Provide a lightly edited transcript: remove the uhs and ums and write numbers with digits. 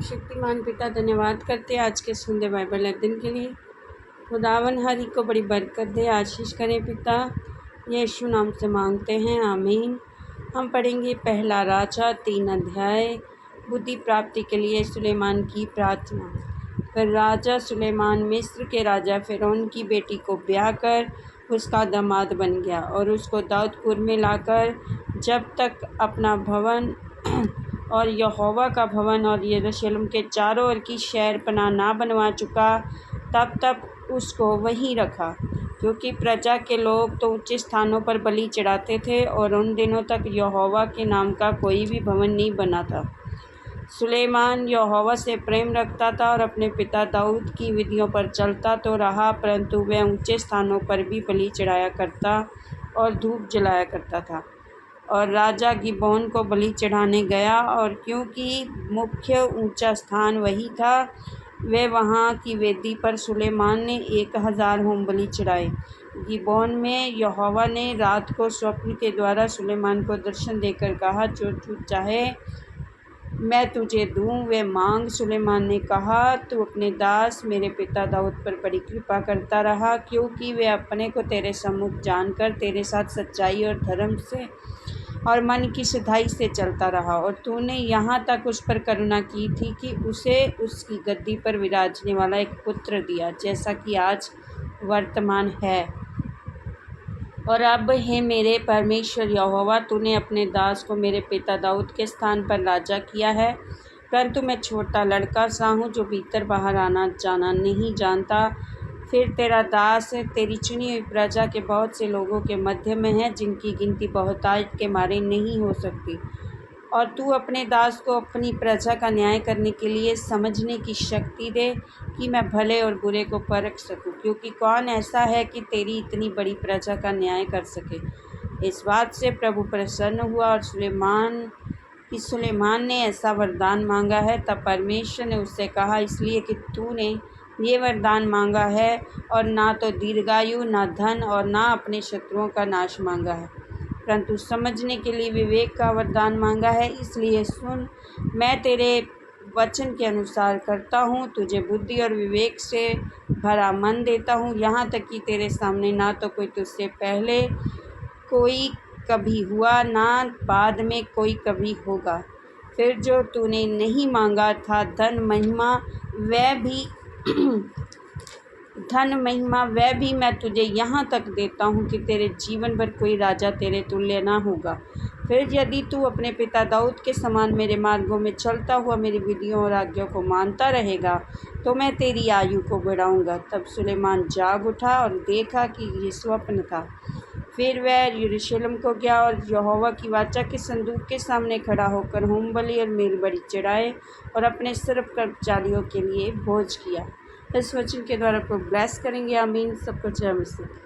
सर्वशक्तिमान पिता धन्यवाद करते हैं आज के सुंदर बाइबल अध्ययन के लिए। खुदावन हरि को बड़ी बरकत दे, आशीष करें पिता, यीशु नाम से मांगते हैं, आमीन। हम पढ़ेंगे पहला राजा 3 अध्याय, बुद्धि प्राप्ति के लिए सुलेमान की प्रार्थना। फिर राजा सुलेमान मिस्र के राजा फ़िरौन की बेटी को ब्याह कर उसका दामाद बन गया और उसको दाऊदपुर में लाकर जब तक अपना भवन और यहोवा का भवन और यरूशलेम के चारों ओर की शहरपनाह ना बनवा चुका, तब तक उसको वहीं रखा, क्योंकि प्रजा के लोग तो ऊंचे स्थानों पर बलि चढ़ाते थे और उन दिनों तक यहोवा के नाम का कोई भी भवन नहीं बना था। सुलेमान यहोवा से प्रेम रखता था और अपने पिता दाऊद की विधियों पर चलता तो रहा, परंतु वह ऊंचे स्थानों पर भी बलि चढ़ाया करता और धूप जलाया करता था। और राजा गिबोन को बलि चढ़ाने गया, और क्योंकि मुख्य ऊंचा स्थान वही था, वे वहाँ की वेदी पर सुलेमान ने 1000 होम बलि चढ़ाए। गिबोन में यहोवा ने रात को स्वप्न के द्वारा सुलेमान को दर्शन देकर कहा, जो तू चाहे मैं तुझे दूँ, वे मांग। सुलेमान ने कहा, तू अपने दास मेरे पिता दाऊद पर बड़ी कृपा करता रहा, क्योंकि वे अपने को तेरे सम्मुख जानकर तेरे साथ सच्चाई और धर्म से और मन की सिधाई से चलता रहा, और तूने यहाँ तक उस पर करुणा की थी कि उसे उसकी गद्दी पर विराजने वाला एक पुत्र दिया, जैसा कि आज वर्तमान है। और अब हे मेरे परमेश्वर यहोवा, तूने अपने दास को मेरे पिता दाऊद के स्थान पर राजा किया है, परंतु मैं छोटा लड़का सा हूँ जो भीतर बाहर आना जाना नहीं जानता। फिर तेरा दास तेरी चुनी हुई प्रजा के बहुत से लोगों के मध्य में है, जिनकी गिनती बहुतायत के मारे नहीं हो सकती। और तू अपने दास को अपनी प्रजा का न्याय करने के लिए समझने की शक्ति दे, कि मैं भले और बुरे को परख सकूं, क्योंकि कौन ऐसा है कि तेरी इतनी बड़ी प्रजा का न्याय कर सके। इस बात से प्रभु प्रसन्न हुआ और सुलेमान ने ऐसा वरदान मांगा है। तब परमेश्वर ने उससे कहा, इसलिए कि तूने ये वरदान मांगा है, और ना तो दीर्घायु, ना धन और ना अपने शत्रुओं का नाश मांगा है, परंतु समझने के लिए विवेक का वरदान मांगा है। इसलिए सुन, मैं तेरे वचन के अनुसार करता हूँ, तुझे बुद्धि और विवेक से भरा मन देता हूँ, यहाँ तक कि तेरे सामने ना तो कोई तुझसे पहले कोई कभी हुआ, ना बाद में कोई कभी होगा। फिर जो तूने नहीं मांगा था, धन महिमा वह भी मैं तुझे यहाँ तक देता हूँ कि तेरे जीवन भर कोई राजा तेरे तुल्य ना होगा। फिर यदि तू अपने पिता दाऊद के समान मेरे मार्गों में चलता हुआ मेरी विधियों और आज्ञाओं को मानता रहेगा, तो मैं तेरी आयु को बढ़ाऊँगा। तब सुलेमान जाग उठा और देखा कि ये स्वप्न था। फिर वह यरूशलेम को गया और यहोवा की वाचा के संदूक के सामने खड़ा होकर होम बलि और मेल बलि चढ़ाए और अपने सर्व कर्मचारियों के लिए भोज किया। इस वचन के द्वारा आपको ब्लेस करेंगे, आमीन। सबको जय मसीह।